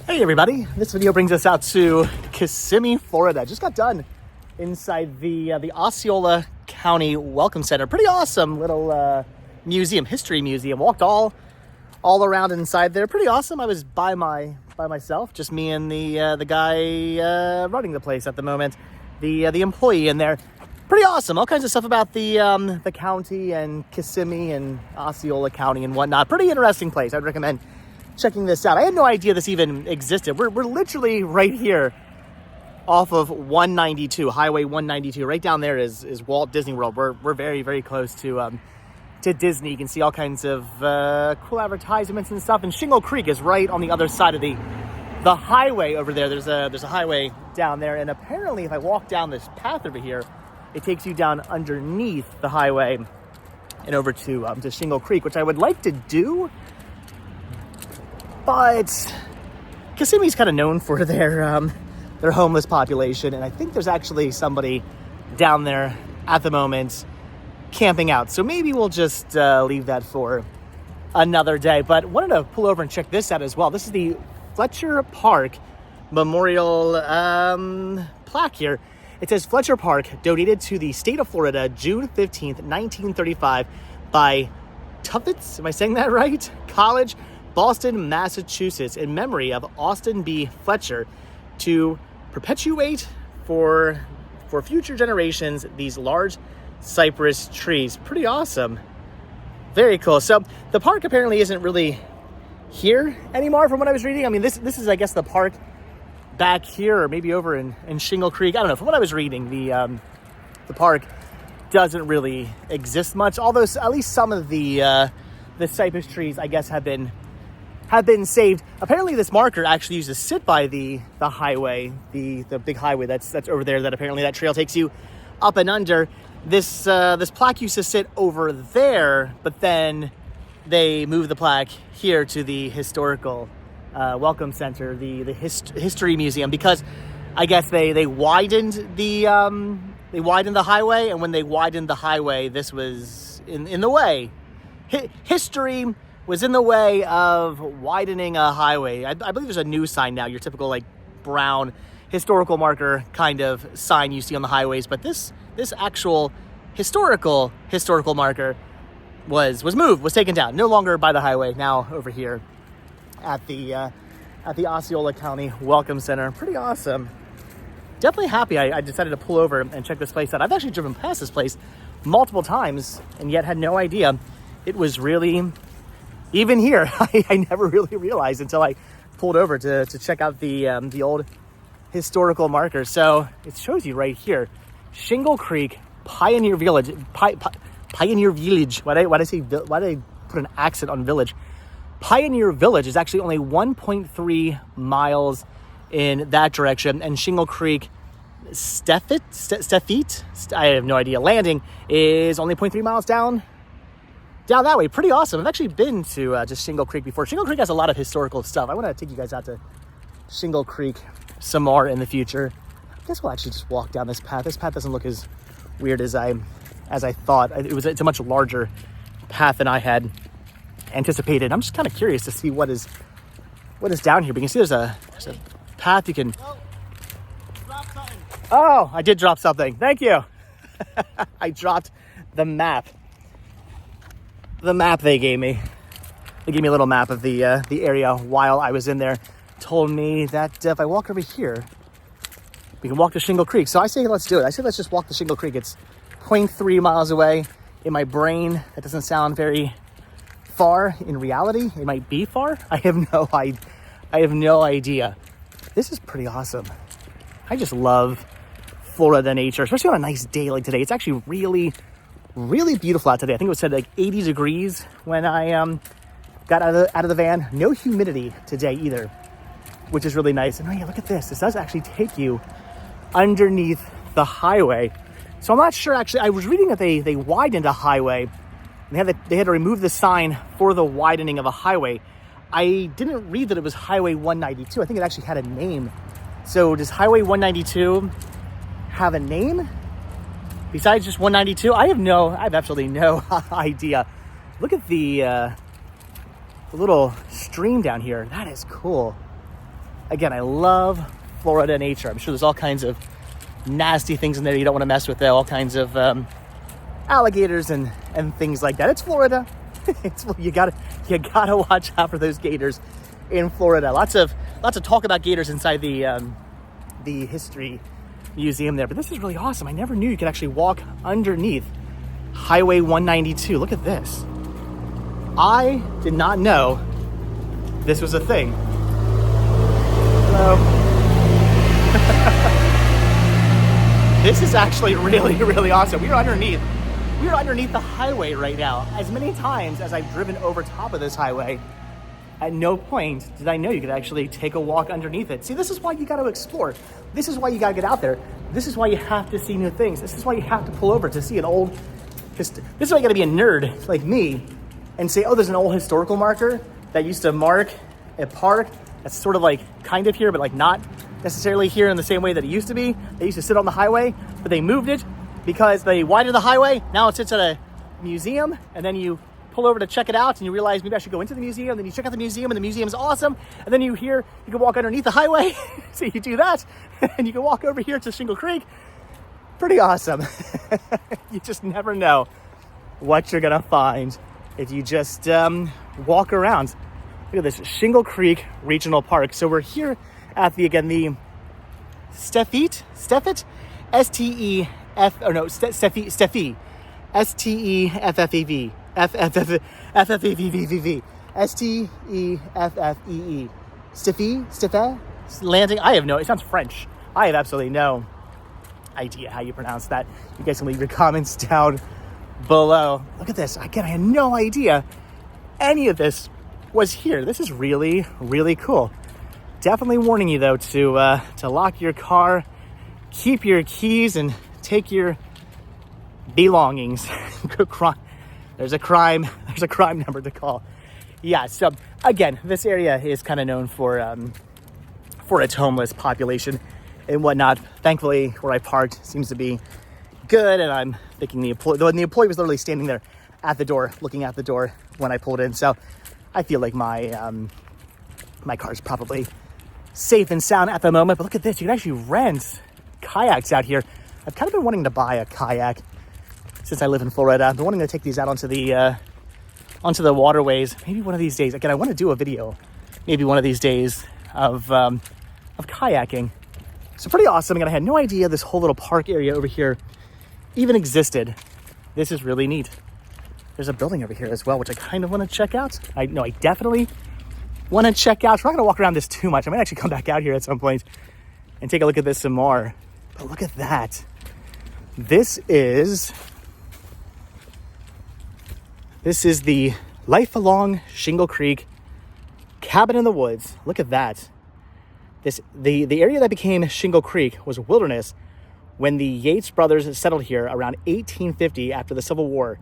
Hey everybody, this video brings us out to Kissimmee, Florida. Just got done inside the Osceola County Welcome Center. Pretty awesome little museum, history museum. Walked all around inside there. Pretty awesome. I was by myself, just me and the guy running the place at the moment, the employee in there. Pretty awesome. All kinds of stuff about the county and Kissimmee and Osceola County and whatnot. Pretty interesting place. I'd recommend checking this out. I had no idea this even existed. We're literally right here off of 192, Highway 192. Right down there is Walt Disney World. We're very, very close to Disney. You can see all kinds of cool advertisements and stuff. And Shingle Creek is right on the other side of the highway over there. There's a highway down there, and apparently if I walk down this path over here, it takes you down underneath the highway and over to Shingle Creek, which I would like to do. But Kissimmee's kind of known for their homeless population, and I think there's actually somebody down there at the moment camping out. So maybe we'll just leave that for another day. But wanted to pull over and check this out as well. This is the Fletcher Park Memorial plaque here. It says Fletcher Park, donated to the state of Florida, June 15th, 1935, by Tufts, am I saying that right? College, Boston, Massachusetts, in memory of Austin B. Fletcher, to perpetuate for future generations these large cypress trees. Pretty awesome. Very cool. So the park apparently isn't really here anymore from what I was reading. I mean, this is, I guess, the park back here, or maybe over in Shingle Creek. I don't know. From what I was reading, the park doesn't really exist much, although at least some of the cypress trees, I guess, have been saved. Apparently this marker actually used to sit by the highway, the big highway that's over there, that apparently that trail takes you up and under. This plaque used to sit over there, but then they moved the plaque here to the historical Welcome Center, the history museum, because I guess they widened the highway, and when they widened the highway, this was in the way. History was in the way of widening a highway. I believe there's a new sign now, your typical like brown historical marker kind of sign you see on the highways, but this actual historical marker was moved, was taken down, no longer by the highway, now over here at the Osceola County Welcome Center. Pretty awesome. Definitely happy I decided to pull over and check this place out. I've actually driven past this place multiple times and yet had no idea it was really even here. I never really realized until I pulled over to check out the old historical marker. So it shows you right here, Shingle Creek, Pioneer Village. Pioneer Village. Why did I put an accent on village? Pioneer Village is actually only 1.3 miles in that direction, and Shingle Creek, Steffit, I have no idea, Landing is only 0.3 miles down that way. Pretty awesome. I've actually been to Shingle Creek before. Shingle Creek has a lot of historical stuff. I want to take you guys out to Shingle Creek some more in the future. I guess we'll actually just walk down this path. This path doesn't look as weird as I thought. It's a much larger path than I had anticipated. I'm just kind of curious to see what is down here. But you can see there's a path you can. Oh, I did drop something. Thank you. I dropped the map. The map they gave me. They gave me a little map of the area while I was in there. Told me that if I walk over here, we can walk to Shingle Creek. So I say let's do it. I say let's just walk to Shingle Creek. It's 0.3 miles away. In my brain, that doesn't sound very far. In reality, it might be far. I have no idea. This is pretty awesome. I just love Florida nature, especially on a nice day like today. It's actually really, really beautiful out today. I think it was said like 80 degrees when I got out of the van. No humidity today either, which is really nice. And oh yeah, look at this. This does actually take you underneath the highway. So I'm not sure, actually. I was reading that they widened a highway. They had to remove the sign for the widening of a highway. I didn't read that it was Highway 192. I think it actually had a name. So does Highway 192 have a name besides just 192? I have absolutely no idea. Look at the little stream down here. That is cool. Again, I love Florida nature. I'm sure there's all kinds of nasty things in there you don't want to mess with, though. All kinds of alligators and things like that. It's Florida. You gotta watch out for those gators in Florida. Lots of talk about gators inside the history museum there. But this is really awesome. I never knew you could actually walk underneath Highway 192. Look at this. I did not know this was a thing. Hello. This is actually really, really awesome. We are underneath the highway right now. As many times as I've driven over top of this highway, at no point did I know you could actually take a walk underneath it. See, this is why you got to explore. This is why you got to get out there. This is why you have to see new things. This is why you have to pull over to see an old... This is why you got to be a nerd like me and say, oh, there's an old historical marker that used to mark a park that's sort of like kind of here, but like not necessarily here in the same way that it used to be. They used to sit on the highway, but they moved it because they widened the highway. Now it sits at a museum, and then you pull over to check it out and you realize maybe I should go into the museum. Then you check out the museum, and the museum's awesome. And then you can walk underneath the highway. So you do that, and you can walk over here to Shingle Creek. Pretty awesome. You just never know what you're gonna find if you just walk around. Look at this, Shingle Creek Regional Park. So we're here at the Steffet, Steffev, Steffee landing. I have no, it sounds French. I have absolutely no idea how you pronounce that. You guys can leave your comments down below. Look at this. Again, I had no idea any of this was here. This is really, really cool. Definitely warning you though to lock your car, keep your keys, and take your belongings. There's a crime number to call. Yeah, so again, this area is kind of known for its homeless population and whatnot. Thankfully, where I parked seems to be good, and I'm thinking the employee was literally standing there at the door, looking at the door when I pulled in. So I feel like my car's probably safe and sound at the moment. But look at this, you can actually rent kayaks out here. I've kind of been wanting to buy a kayak since I live in Florida. I've been wanting to take these out onto the waterways. Maybe one of these days. Again, I want to do a video, maybe one of these days, of kayaking. So pretty awesome. Again, I had no idea this whole little park area over here even existed. This is really neat. There's a building over here as well, which I kind of want to check out. I definitely want to check out. We're not going to walk around this too much. I might actually come back out here at some point and take a look at this some more. But look at that. This is the Life Along Shingle Creek Cabin in the Woods. Look at that. The area that became Shingle Creek was a wilderness when the Yates brothers settled here around 1850 after the Civil War.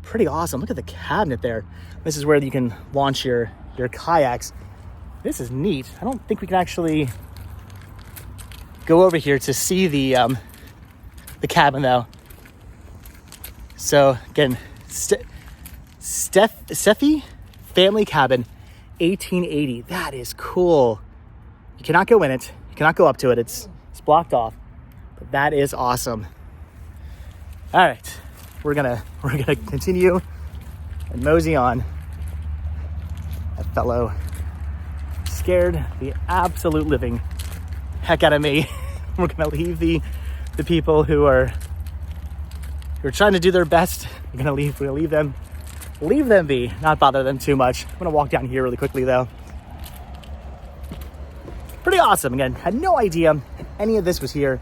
Pretty awesome. Look at the cabinet there. This is where you can launch your kayaks. This is neat. I don't think we can actually go over here to see the cabin though. So again, Steffee family cabin, 1880. That is cool. You cannot go in it. You cannot go up to it. It's blocked off. But that is awesome. All right, we're gonna continue and mosey on. That fellow scared the absolute living heck out of me. We're gonna leave the people who are trying to do their best. We're gonna leave them be, not bother them too much. I'm gonna walk down here really quickly though. Pretty awesome. Again, had no idea any of this was here.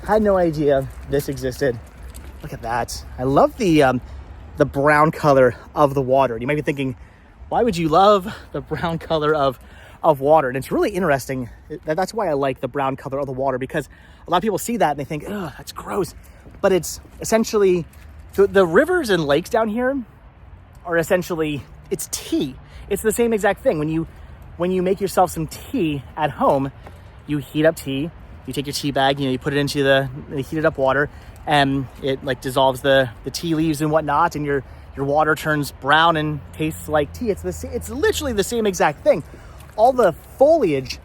Had no idea this existed. Look at that. I love the brown color of the water. And you might be thinking, why would you love the brown color of water? And it's really interesting. That's why I like the brown color of the water, because a lot of people see that and they think, oh, that's gross. But it's essentially, the rivers and lakes down here are essentially, it's tea. It's the same exact thing. When you make yourself some tea at home, you heat up tea, you take your tea bag, you put it into the heated up water, and it like dissolves the tea leaves and whatnot, and your water turns brown and tastes like tea. It's literally the same exact thing. All the foliage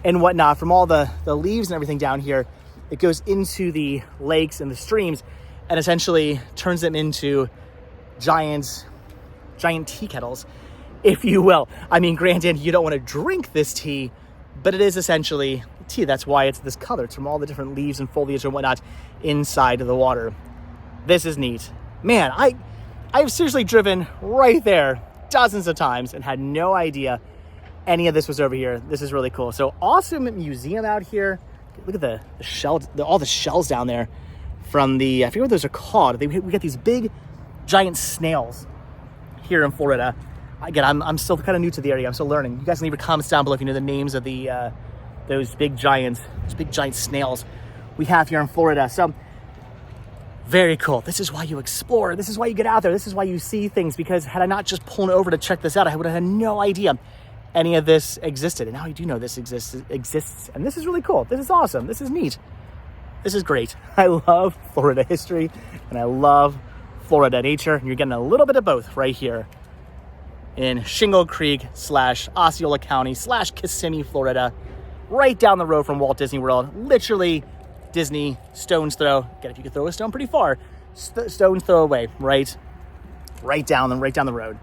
and whatnot from all the leaves and everything down here. It goes into the lakes and the streams and essentially turns them into giant tea kettles, if you will. I mean, granted, you don't want to drink this tea, but it is essentially tea. That's why it's this color. It's from all the different leaves and foliage and whatnot inside of the water. This is neat. Man, I've seriously driven right there dozens of times and had no idea any of this was over here. This is really cool. So awesome museum out here. Look at the shells, all the shells down there from the, I forget what those are called. We got these big giant snails here in Florida. Again, I'm still kind of new to the area. I'm still learning. You guys can leave your comments down below if you know the names of those big giant snails we have here in Florida. So very cool. This is why you explore. This is why you get out there. This is why you see things, because had I not just pulled over to check this out, I would have had no idea any of this existed. And now I do know this exists. And this is really cool. This is awesome. This is neat. This is great. I love Florida history and I love Florida nature. And you're getting a little bit of both right here in Shingle Creek / Osceola County / Kissimmee, Florida, right down the road from Walt Disney World. Literally Disney, stone's throw. Again, if you could throw a stone pretty far, stone's throw away, right down the road.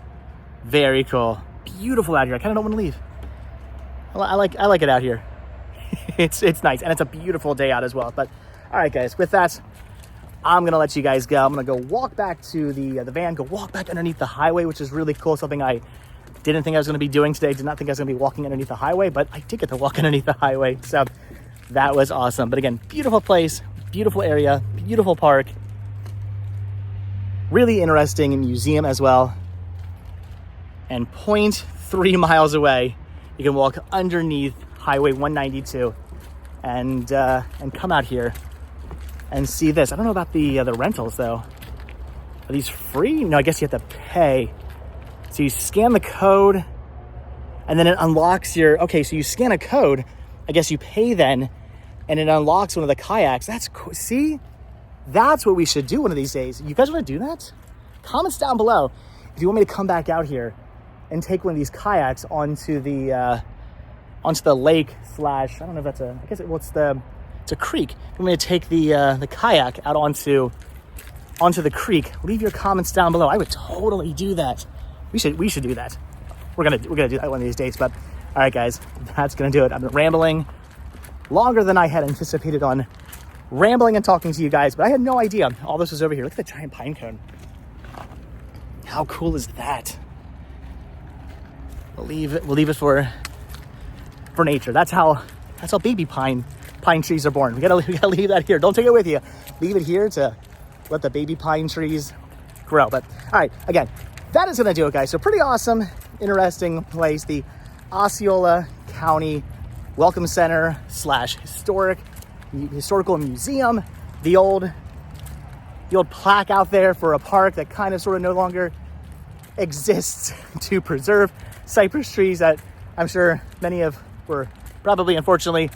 Very cool. Beautiful out here. I kind of don't want to leave. I like it out here. It's nice, and it's a beautiful day out as well. But all right, guys, with that, I'm gonna let you guys go. I'm gonna go walk back to the van, go walk back underneath the highway, which is really cool. Something I didn't think I was gonna be doing today. Did not think I was gonna be walking underneath the highway, but I did get to walk underneath the highway. So that was awesome. But again, beautiful place, beautiful area, beautiful park, really interesting museum as well. And 0.3 miles away, you can walk underneath Highway 192 and come out here and see this. I don't know about the rentals though. Are these free? No, I guess you have to pay. So you scan the code and then it unlocks your, okay, so you scan a code, I guess you pay then, and it unlocks one of the kayaks. That's cool. See, that's what we should do one of these days. You guys want to do that? Comments down below if you want me to come back out here and take one of these kayaks onto the lake / I don't know if that's it's a creek. If you want me to take the kayak out onto the creek, leave your comments down below. I would totally do that. We should do that. We're gonna do that one of these days. But all right, guys, that's gonna do it. I've been rambling longer than I had anticipated on rambling and talking to you guys, but I had no idea all this was over here. Look at the giant pine cone. How cool is that? We'll leave it for nature. That's how baby pine trees are born. We gotta leave that here. Don't take it with you. Leave it here to let the baby pine trees grow. But all right, again, that is gonna do it, guys. So pretty awesome, interesting place, the Osceola County Welcome Center / historical museum. The old plaque out there for a park that kind of sort of no longer exists to preserve cypress trees that I'm sure many of were probably unfortunately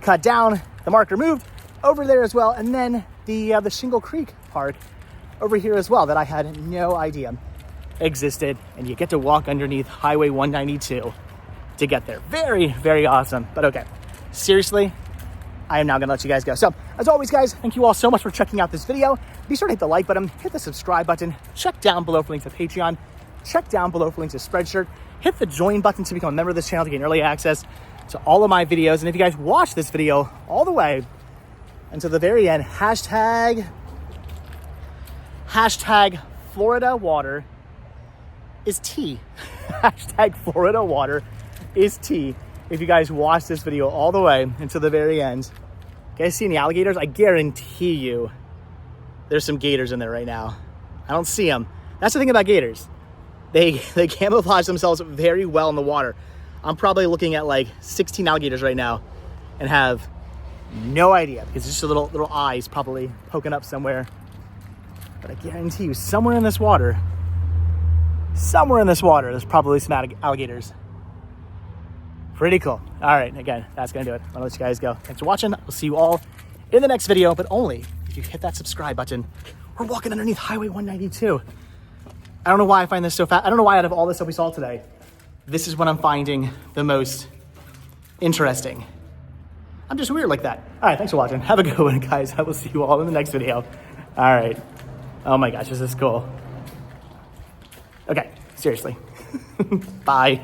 cut down. The marker moved over there as well, and then the Shingle Creek Park over here as well that I had no idea existed, and you get to walk underneath Highway 192 to get there. Very, very awesome. But okay, seriously, I am now gonna let you guys go. So as always, guys, thank you all so much for checking out this video. Be sure to hit the like button, hit the subscribe button, check down below for links to Patreon, check down below for links to Spreadshirt, hit the join button to become a member of this channel to gain early access to all of my videos. And if you guys watch this video all the way until the very end, hashtag Florida water is tea. Hashtag Florida water is tea. If you guys watch this video all the way until the very end, you guys see any alligators? I guarantee you there's some gators in there right now. I don't see them. That's the thing about gators. They camouflage themselves very well in the water. I'm probably looking at like 16 alligators right now and have no idea because it's just a little eyes probably poking up somewhere. But I guarantee you somewhere in this water, there's probably some alligators. Pretty cool. All right, again, that's gonna do it. I'll let you guys go. Thanks for watching. We'll see you all in the next video, but only if you hit that subscribe button. We're walking underneath Highway 192. I don't know why I find this so fast. I don't know why out of all this that we saw today, this is what I'm finding the most interesting. I'm just weird like that. All right, thanks for watching. Have a good one, guys. I will see you all in the next video. All right. Oh my gosh, this is cool. Okay, seriously. Bye.